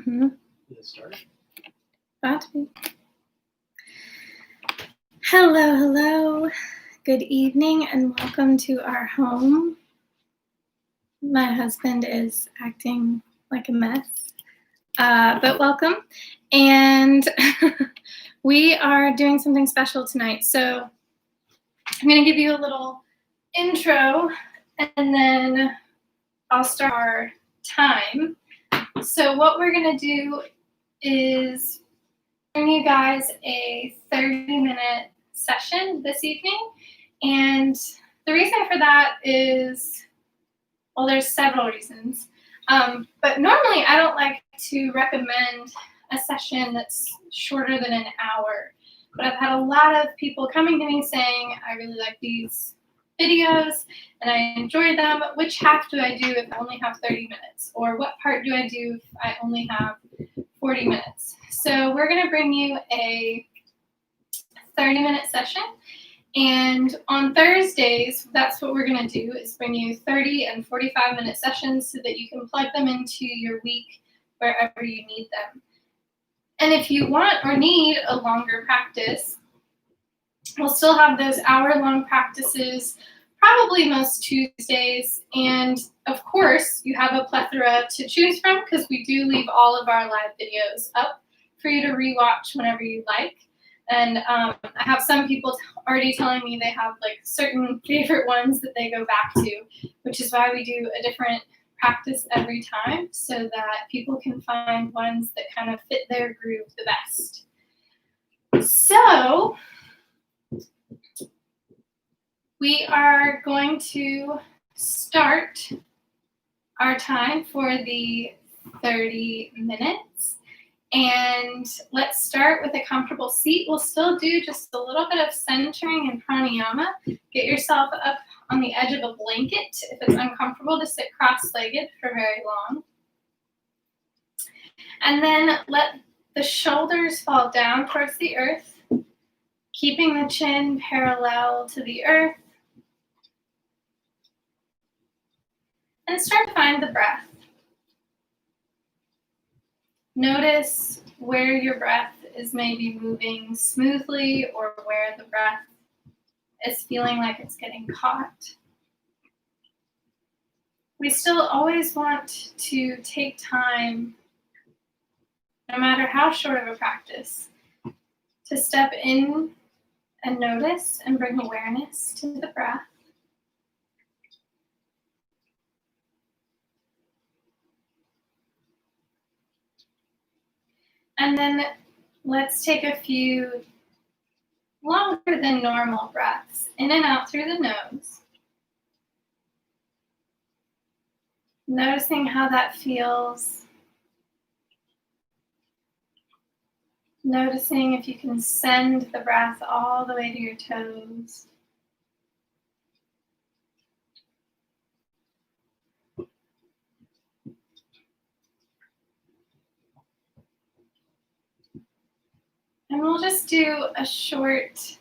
Mm-hmm. Let's start. About to be. Hello. Good evening and welcome to our home. My husband is acting like a mess, but welcome. And we are doing something special tonight. So I'm going to give you a little intro and then I'll start our time. So what we're going to do is bring you guys a 30-minute session this evening. And the reason for that is, well, there's several reasons. But normally I don't like to recommend a session that's shorter than an hour. But I've had a lot of people coming to me saying, I really like these videos and I enjoy them. Which half do I do if I only have 30 minutes? Or what part do I do if I only have 40 minutes? So we're going to bring you a 30-minute session. And on Thursdays, that's what we're going to do, is bring you 30 and 45-minute sessions so that you can plug them into your week wherever you need them. And if you want or need a longer practice, we'll still have those hour-long practices probably most Tuesdays. And of course, you have a plethora to choose from because we do leave all of our live videos up for you to rewatch whenever you like. And I have some people already telling me they have like certain favorite ones that they go back to, which is why we do a different practice every time so that people can find ones that kind of fit their groove the best. So we are going to start our time for the 30 minutes. And let's start with a comfortable seat. We'll still do just a little bit of centering and pranayama. Get yourself up on the edge of a blanket if it's uncomfortable to sit cross-legged for very long. And then let the shoulders fall down towards the earth, keeping the chin parallel to the earth. And start to find the breath. Notice where your breath is maybe moving smoothly or where the breath is feeling like it's getting caught. We still always want to take time, no matter how short of a practice, to step in and notice and bring awareness to the breath. And then let's take a few longer than normal breaths in and out through the nose. Noticing how that feels. Noticing if you can send the breath all the way to your toes. And we'll just do a short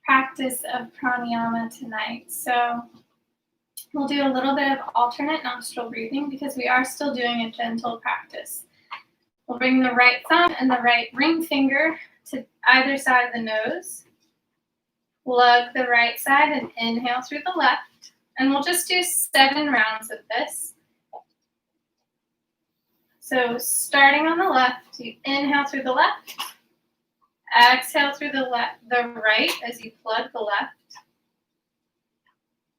practice of pranayama tonight. So we'll do a little bit of alternate nostril breathing because we are still doing a gentle practice. We'll bring the right thumb and the right ring finger to either side of the nose. Plug the right side and inhale through the left. And we'll just do 7 rounds of this. So starting on the left, you inhale through the left. Exhale through the right as you plug the left.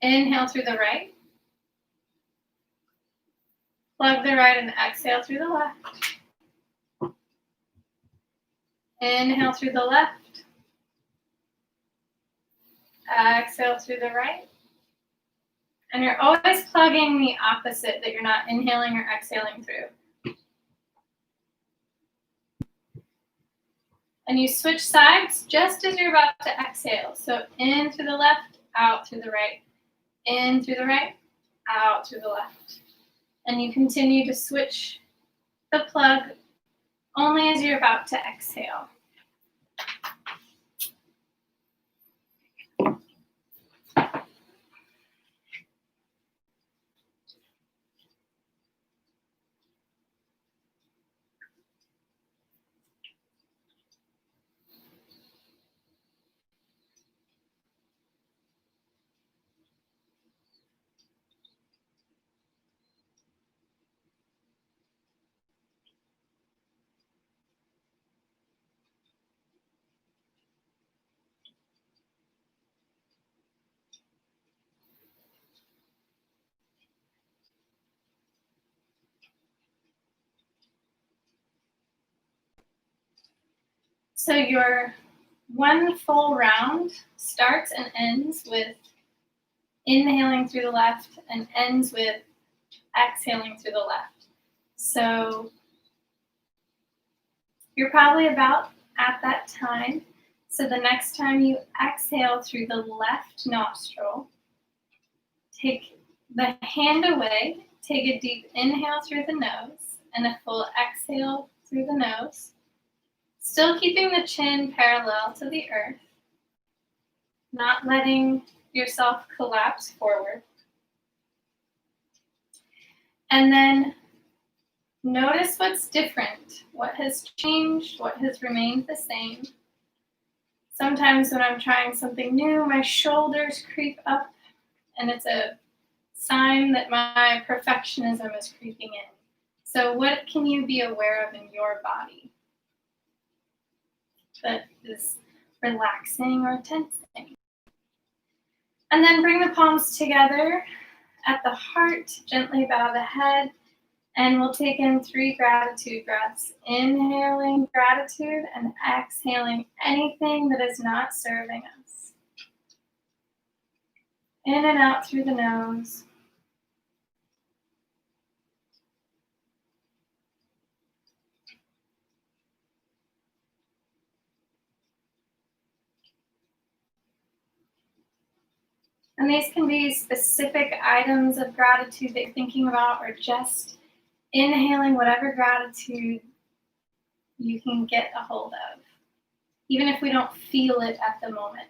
Inhale through the right. Plug the right and exhale through the left. Inhale through the left. Exhale through the right. And you're always plugging the opposite that you're not inhaling or exhaling through. And you switch sides just as you're about to exhale. So in through the left, out through the right. In through the right, out through the left. And you continue to switch the plug only as you're about to exhale. So your one full round starts and ends with inhaling through the left and ends with exhaling through the left. So you're probably about at that time. So the next time you exhale through the left nostril, take the hand away, take a deep inhale through the nose and a full exhale through the nose, still keeping the chin parallel to the earth, not letting yourself collapse forward. And then notice what's different, what has changed, what has remained the same. Sometimes when I'm trying something new, my shoulders creep up, and it's a sign that my perfectionism is creeping in. So what can you be aware of in your body that is relaxing or tensing? And then bring the palms together at the heart, gently bow the head, and we'll take in 3 gratitude breaths. Inhaling gratitude and exhaling anything that is not serving us. In and out through the nose. And these can be specific items of gratitude that you're thinking about, or just inhaling whatever gratitude you can get a hold of, even if we don't feel it at the moment.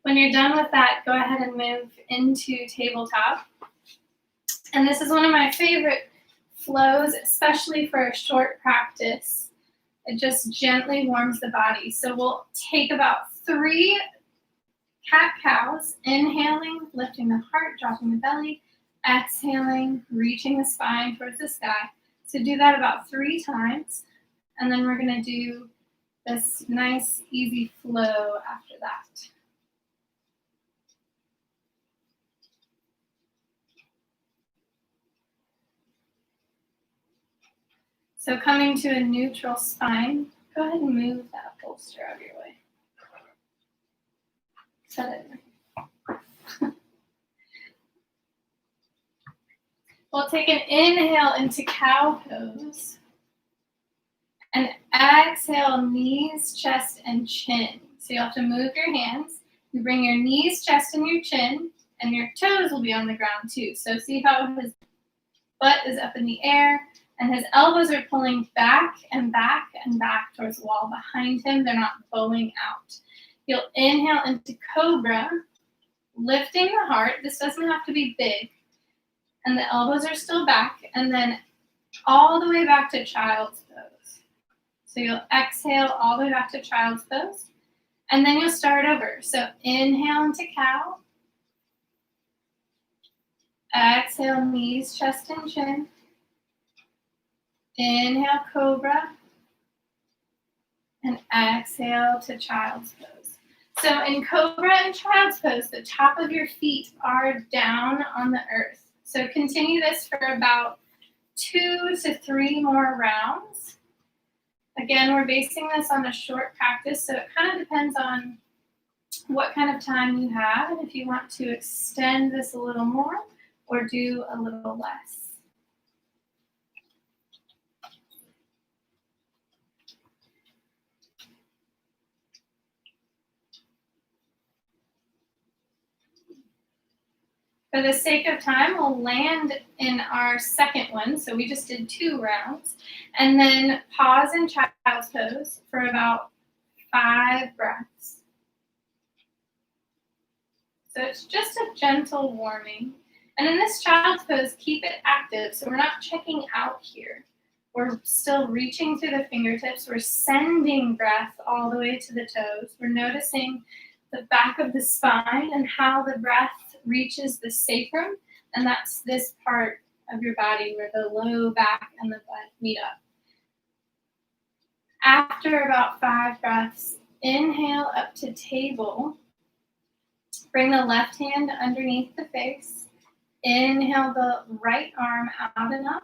When you're done with that, go ahead and move into tabletop. And this is one of my favorite flows, especially for a short practice. It just gently warms the body. So we'll take about 3 cat-cows, inhaling, lifting the heart, dropping the belly, exhaling, reaching the spine towards the sky. So do that about 3 times, and then we're going to do this nice, easy flow after that. So coming to a neutral spine, go ahead and move that bolster out of your way. Set it. We'll take an inhale into cow pose. And exhale, knees, chest, and chin. So you'll have to move your hands. You bring your knees, chest, and your chin, and your toes will be on the ground too. So see how his butt is up in the air, and his elbows are pulling back and back and back towards the wall behind him. They're not bowing out. You'll inhale into cobra, lifting the heart. This doesn't have to be big. And the elbows are still back, and then all the way back to child's pose. So you'll exhale all the way back to child's pose, and then you'll start over. So inhale into cow. Exhale, knees, chest, and chin. Inhale, cobra. And exhale to child's pose. So in cobra and child's pose, the top of your feet are down on the earth. So continue this for about 2 to 3 more rounds. Again, we're basing this on a short practice, so it kind of depends on what kind of time you have, and if you want to extend this a little more or do a little less. For the sake of time, we'll land in our second one. So we just did 2 rounds. And then pause in child's pose for about 5 breaths. So it's just a gentle warming. And in this child's pose, keep it active. So we're not checking out here. We're still reaching through the fingertips. We're sending breath all the way to the toes. We're noticing the back of the spine and how the breath reaches the sacrum, and that's this part of your body where the low back and the butt meet up. After about 5 breaths, inhale up to table. Bring the left hand underneath the face. Inhale the right arm out and up,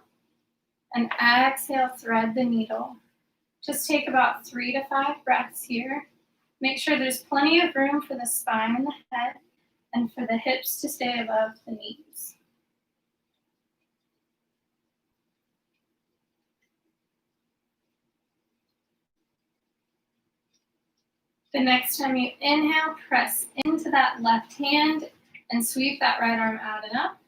and exhale, thread the needle. Just take about 3 to 5 breaths here. Make sure there's plenty of room for the spine and the head and for the hips to stay above the knees. The next time you inhale, press into that left hand and sweep that right arm out and up.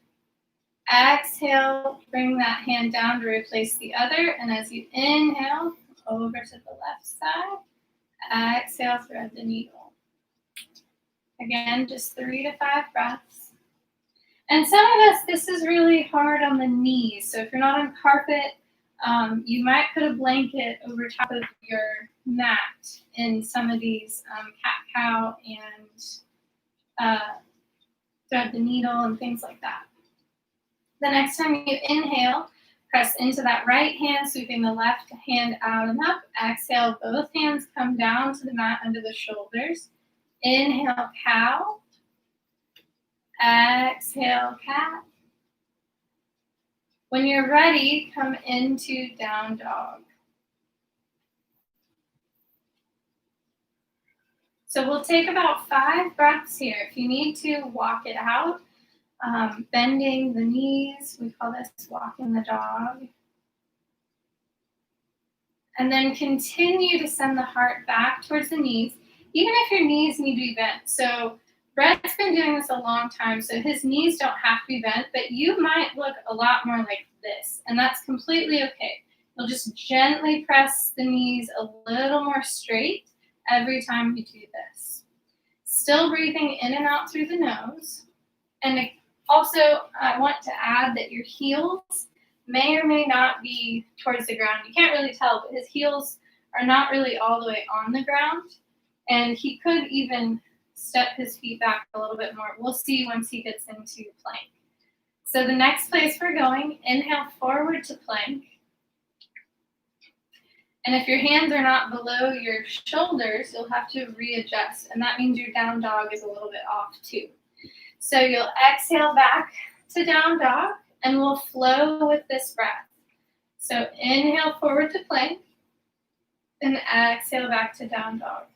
Exhale, bring that hand down to replace the other. And as you inhale, over to the left side. Exhale, thread the needle. Again, just 3 to 5 breaths. And some of us, this is really hard on the knees. So if you're not on carpet, you might put a blanket over top of your mat in some of these cat-cow and thread the needle and things like that. The next time you inhale, press into that right hand, sweeping the left hand out and up. Exhale, both hands come down to the mat under the shoulders. Inhale, cow. Exhale, cat. When you're ready, come into down dog. So we'll take about 5 breaths here. If you need to, walk it out. Bending the knees, we call this walking the dog. And then continue to send the heart back towards the knees, even if your knees need to be bent. So Brett's been doing this a long time, so his knees don't have to be bent, but you might look a lot more like this, and that's completely okay. You'll just gently press the knees a little more straight every time you do this. Still breathing in and out through the nose. And also, I want to add that your heels may or may not be towards the ground. You can't really tell, but his heels are not really all the way on the ground. And he could even step his feet back a little bit more. We'll see once he gets into plank. So the next place we're going, inhale forward to plank. And if your hands are not below your shoulders, you'll have to readjust. And that means your down dog is a little bit off too. So you'll exhale back to down dog, and we'll flow with this breath. So inhale forward to plank, and exhale back to down dog.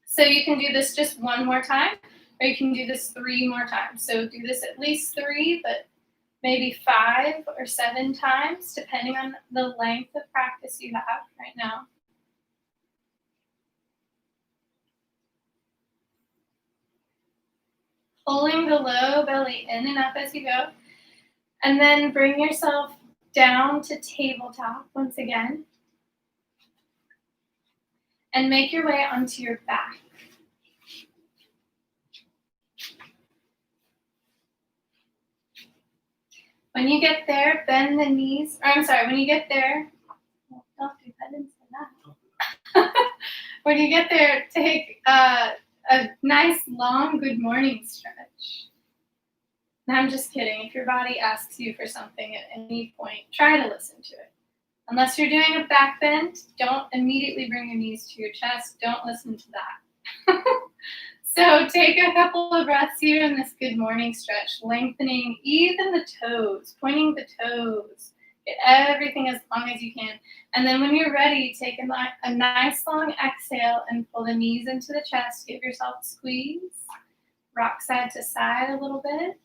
So you can do this just 1 more time, or you can do this 3 more times. So do this at least 3, but maybe 5 or 7 times, depending on the length of practice you have right now. Pulling the low belly in and up as you go. And then bring yourself down to tabletop once again. And make your way onto your back. When you get there, bend the knees. When you get there, don't do that, I didn't say that. When you get there, take a nice long good morning stretch. And I'm just kidding. If your body asks you for something at any point, try to listen to it. Unless you're doing a back bend, don't immediately bring your knees to your chest. Don't listen to that. So take a couple of breaths here in this good morning stretch, lengthening even the toes, pointing the toes. Get everything as long as you can. And then when you're ready, take a nice long exhale and pull the knees into the chest. Give yourself a squeeze. Rock side to side a little bit.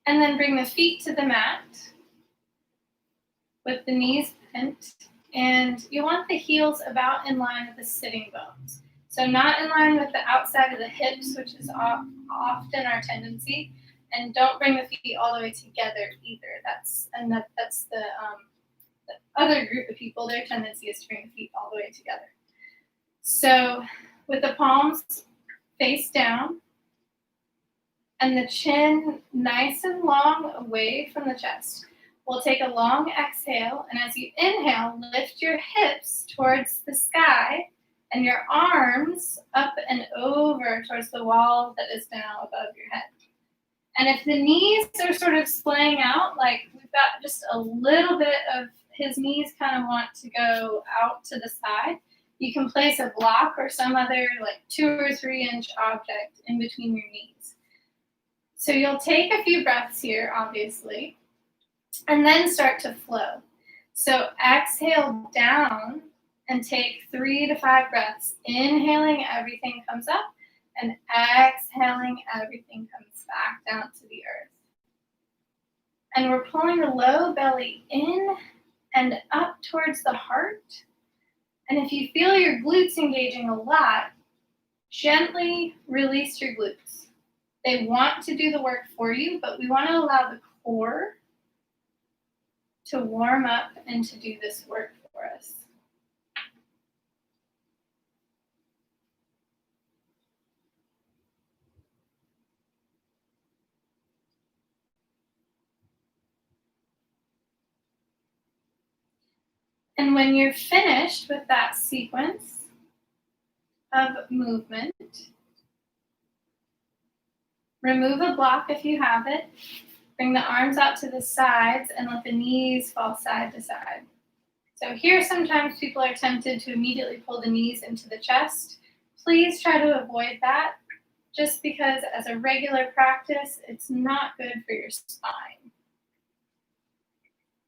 And then bring the feet to the mat with the knees bent. And you want the heels about in line with the sitting bones. So not in line with the outside of the hips, which is often our tendency. And don't bring the feet all the way together either. That's the other group of people. Their tendency is to bring the feet all the way together. So with the palms face down and the chin nice and long away from the chest, we'll take a long exhale. And as you inhale, lift your hips towards the sky and your arms up and over towards the wall that is now above your head. And if the knees are sort of splaying out, like we've got just a little bit of his knees kind of want to go out to the side, you can place a block or some other like 2 or 3 inch object in between your knees. So you'll take a few breaths here, obviously, and then start to flow. So exhale down and take 3 to 5 breaths. Inhaling, everything comes up, and exhaling, everything comes back down to the earth. And we're pulling the low belly in and up towards the heart. And if you feel your glutes engaging a lot, gently release your glutes. They want to do the work for you, but we want to allow the core to warm up and to do this work for us. And when you're finished with that sequence of movement, remove a block if you have it. Bring the arms out to the sides and let the knees fall side to side. So here sometimes people are tempted to immediately pull the knees into the chest. Please try to avoid that, just because as a regular practice, it's not good for your spine.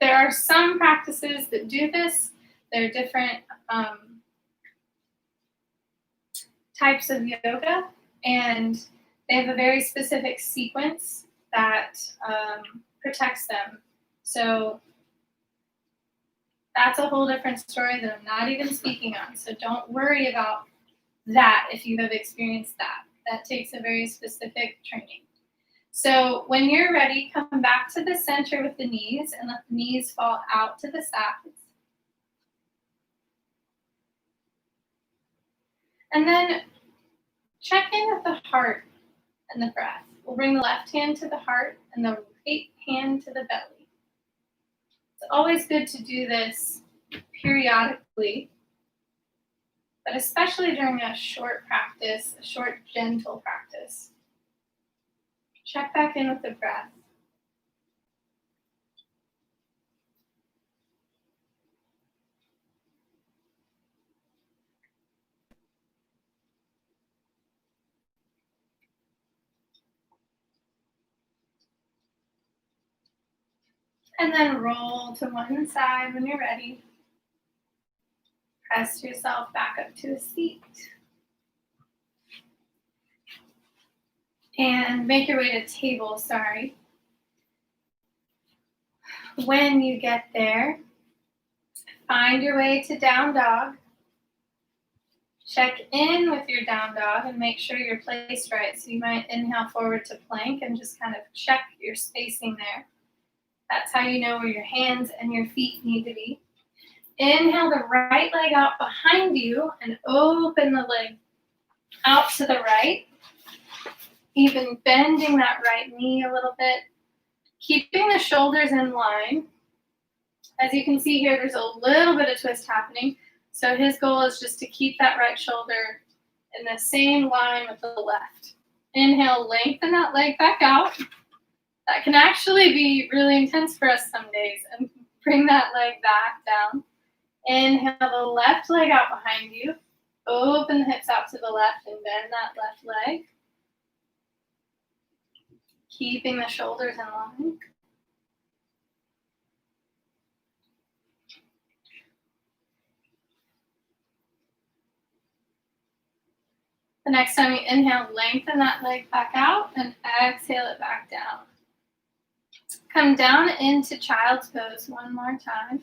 There are some practices that do this. There are different types of yoga, and they have a very specific sequence that protects them. So that's a whole different story that I'm not even speaking on. So don't worry about that if you have experienced that. That takes a very specific training. So when you're ready, come back to the center with the knees and let the knees fall out to the sides. And then check in with the heart and the breath. We'll bring the left hand to the heart and the right hand to the belly. It's always good to do this periodically, but especially during a short practice, a short, gentle practice. Check back in with the breath. And then roll to one side when you're ready. Press yourself back up to a seat. And make your way to table, sorry. When you get there, find your way to down dog. Check in with your down dog and make sure you're placed right. So you might inhale forward to plank and just kind of check your spacing there. That's how you know where your hands and your feet need to be. Inhale the right leg out behind you and open the leg out to the right. Even bending that right knee a little bit. Keeping the shoulders in line. As you can see here, there's a little bit of twist happening. So his goal is just to keep that right shoulder in the same line with the left. Inhale, lengthen that leg back out. That can actually be really intense for us some days. And bring that leg back down. Inhale the left leg out behind you. Open the hips out to the left and bend that left leg. Keeping the shoulders in line. The next time you inhale, lengthen that leg back out and exhale it back down. Come down into child's pose one more time.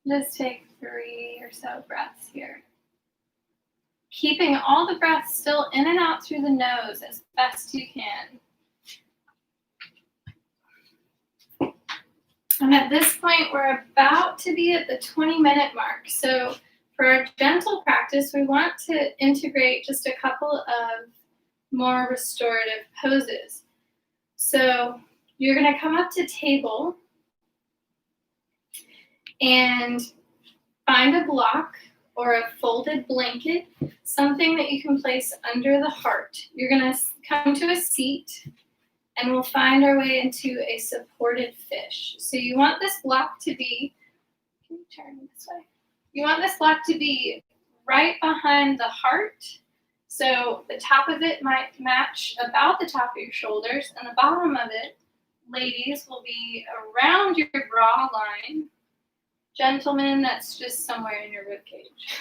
Just take 3 or so breaths here. Keeping all the breaths still in and out through the nose as best you can. And at this point, we're about to be at the 20-minute mark. So for our gentle practice, we want to integrate just a couple of more restorative poses. So you're going to come up to table and find a block or a folded blanket, something that you can place under the heart. You're going to come to a seat and we'll find our way into a supported fish. So you want this block to be, can you turn this way? You want this block to be right behind the heart So the top of it might match about the top of your shoulders, and the bottom of it, ladies, will be around your bra line. Gentlemen, that's just somewhere in your ribcage.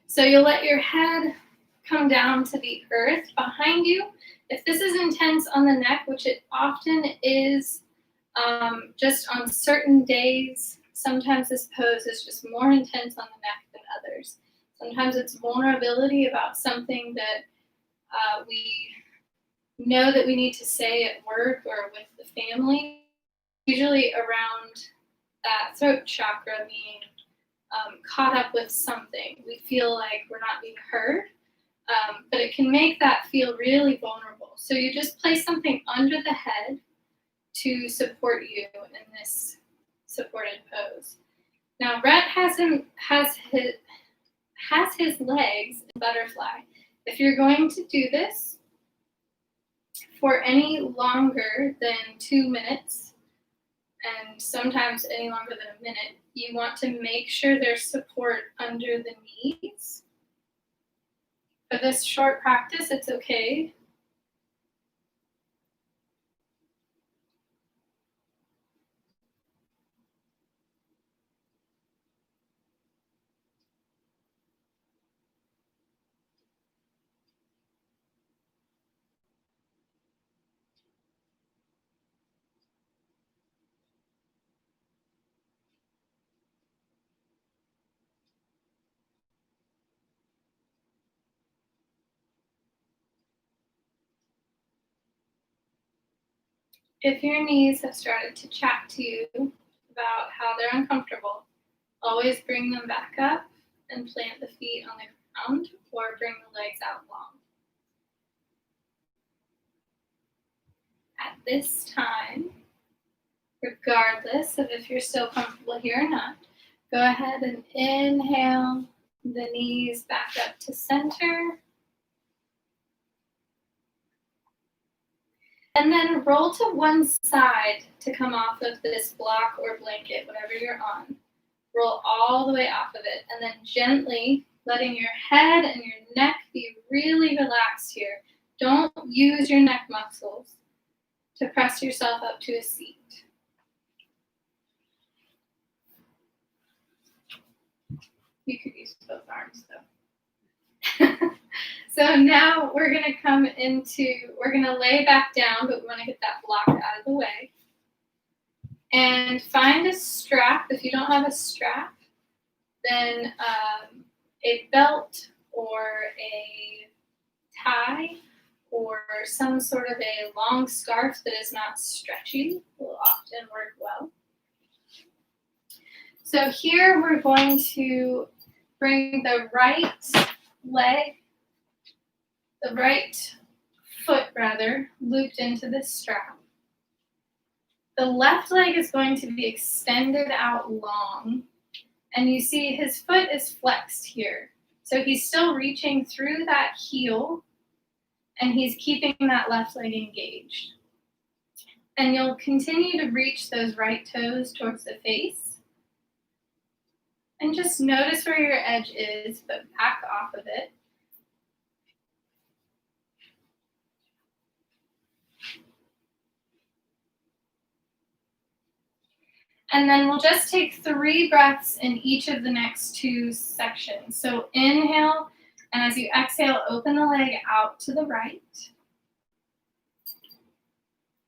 So you'll let your head come down to the earth behind you. If this is intense on the neck, which it often is, just on certain days, sometimes this pose is just more intense on the neck than others. Sometimes it's vulnerability about something that we know that we need to say at work or with the family, usually around that throat chakra being caught up with something. We feel like we're not being heard, but it can make that feel really vulnerable. So you just place something under the head to support you in this supported pose. Now, Rhett has his legs in butterfly. If you're going to do this for any longer than 2 minutes, and sometimes any longer than a minute, you want to make sure there's support under the knees. For this short practice, it's okay. If your knees have started to chat to you about how they're uncomfortable, always bring them back up and plant the feet on the ground or bring the legs out long. At this time, regardless of if you're still comfortable here or not, go ahead and inhale the knees back up to center. And then roll to one side to come off of this block or blanket, whatever you're on. Roll all the way off of it, and then gently letting your head and your neck be really relaxed here. Don't use your neck muscles to press yourself up to a seat. You could use both arms though. So now we're gonna lay back down, but we wanna get that block out of the way. And find a strap. If you don't have a strap, then a belt or a tie or some sort of a long scarf that is not stretchy will often work well. So here we're going to bring the right foot looped into the strap. The left leg is going to be extended out long, and you see his foot is flexed here. So he's still reaching through that heel, and he's keeping that left leg engaged. And you'll continue to reach those right toes towards the face. And just notice where your edge is, but back off of it. And then we'll just take 3 breaths in each of the next 2 sections. So inhale, and as you exhale, open the leg out to the right.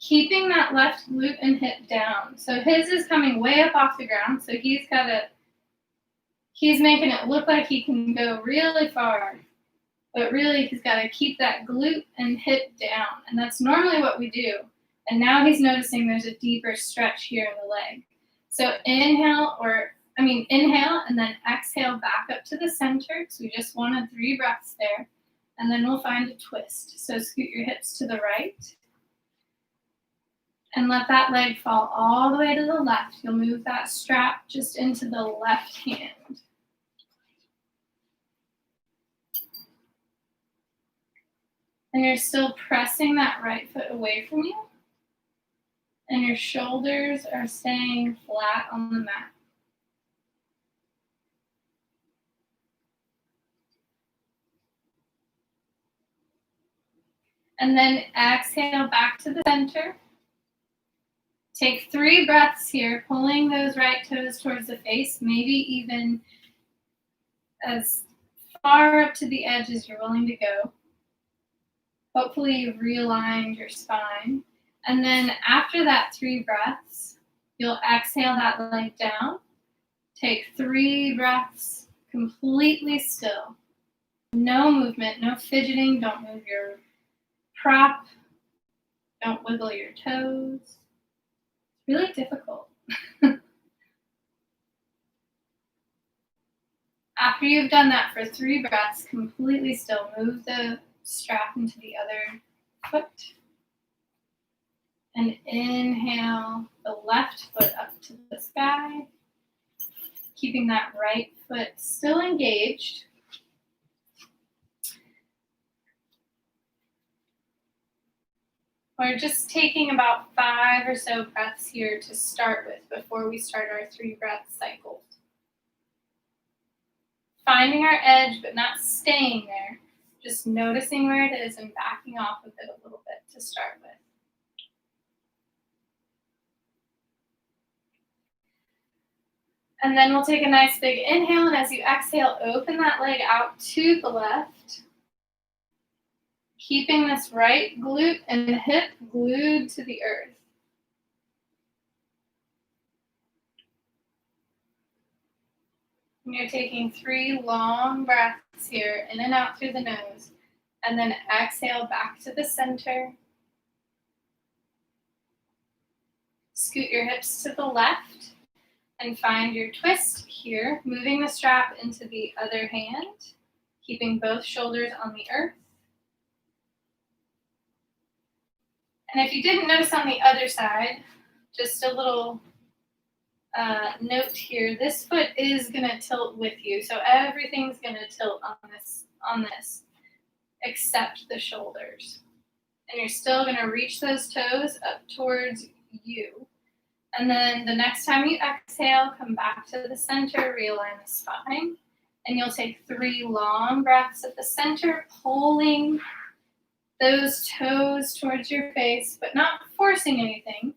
Keeping that left glute and hip down. So his is coming way up off the ground, so he's making it look like he can go really far. But really, he's got to keep that glute and hip down. And that's normally what we do. And now he's noticing there's a deeper stretch here in the leg. So inhale and then exhale back up to the center, because we just wanted 3 breaths there. And then we'll find a twist. So scoot your hips to the right. And let that leg fall all the way to the left. You'll move that strap just into the left hand. And you're still pressing that right foot away from you. And your shoulders are staying flat on the mat. And then exhale back to the center. Take 3 breaths here, pulling those right toes towards the face, maybe even as far up to the edge as you're willing to go. Hopefully you've realigned your spine. And then after that 3 breaths, you'll exhale that leg down. Take 3 breaths completely still. No movement, no fidgeting. Don't move your prop. Don't wiggle your toes. It's really difficult. After you've done that for 3 breaths, completely still, move the strap into the other foot. And inhale the left foot up to the sky, keeping that right foot still engaged. We're just taking about 5 or so breaths here to start with before we start our 3 breath cycle. Finding our edge, but not staying there. Just noticing where it is and backing off of it a little bit to start with. And then we'll take a nice big inhale, and as you exhale, open that leg out to the left. Keeping this right glute and hip glued to the earth. And you're taking 3 long breaths here, in and out through the nose. And then exhale back to the center. Scoot your hips to the left and find your twist here, moving the strap into the other hand, keeping both shoulders on the earth. And if you didn't notice on the other side, just a little note here, this foot is going to tilt with you. So everything's going to tilt on this, except the shoulders. And you're still going to reach those toes up towards you. And then the next time you exhale, come back to the center, realign the spine. And you'll take 3 long breaths at the center, pulling those toes towards your face, but not forcing anything.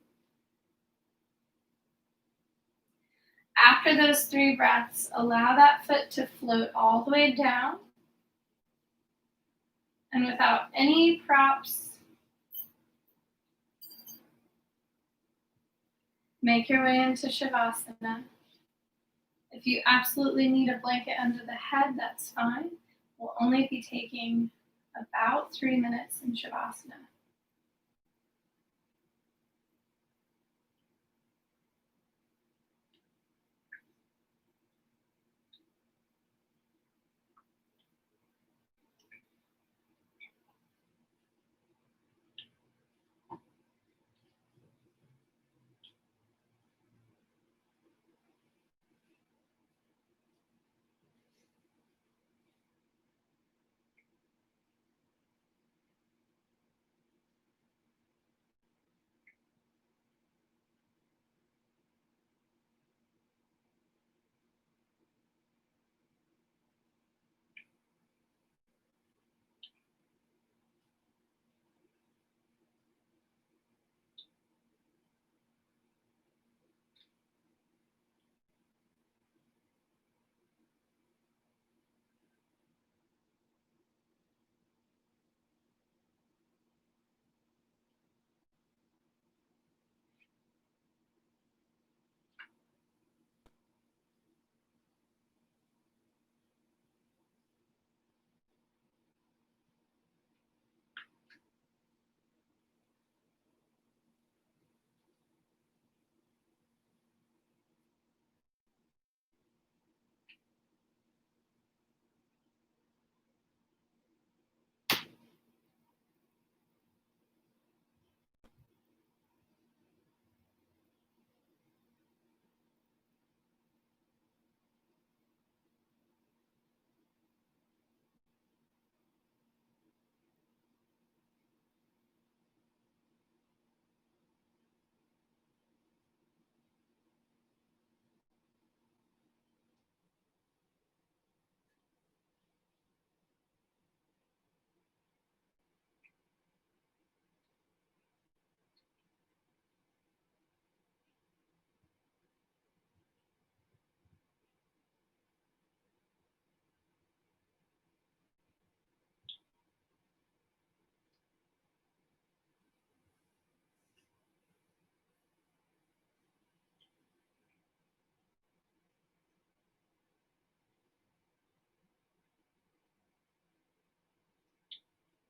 After those 3 breaths, allow that foot to float all the way down. And without any props, make your way into Shavasana. If you absolutely need a blanket under the head, that's fine. We'll only be taking about 3 minutes in Shavasana.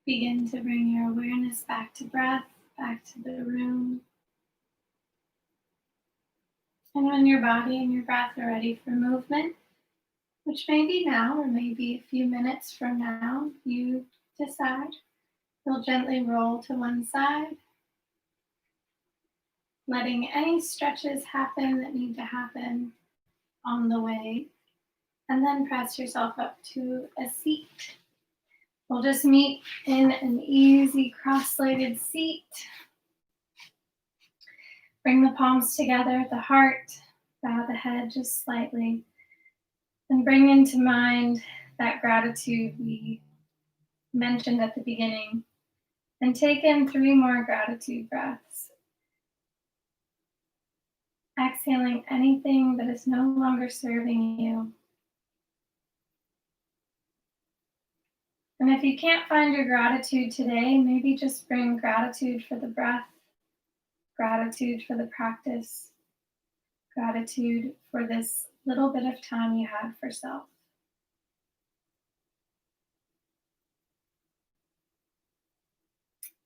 Begin to bring your awareness back to breath, back to the room. And when your body and your breath are ready for movement, which may be now or maybe a few minutes from now, you decide, you'll gently roll to one side, letting any stretches happen that need to happen on the way, and then press yourself up to a seat. We'll just meet in an easy cross-legged seat. Bring the palms together at the heart, bow the head just slightly, and bring into mind that gratitude we mentioned at the beginning. And take in 3 more gratitude breaths. Exhaling anything that is no longer serving you. And if you can't find your gratitude today, maybe just bring gratitude for the breath, gratitude for the practice, gratitude for this little bit of time you had for self.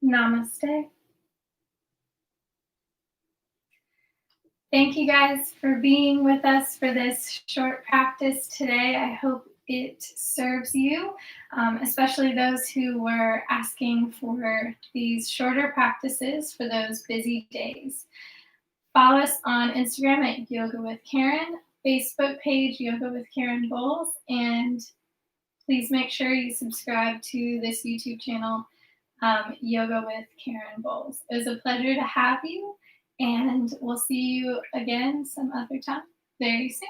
Namaste. Thank you guys for being with us for this short practice today. I hope it serves you, especially those who were asking for these shorter practices for those busy days. Follow us on Instagram at Yoga with Caryn, Facebook page Yoga with Caryn Bowles, and please make sure you subscribe to this YouTube channel, Yoga with Caryn Bowles. It was a pleasure to have you, and we'll see you again some other time very soon.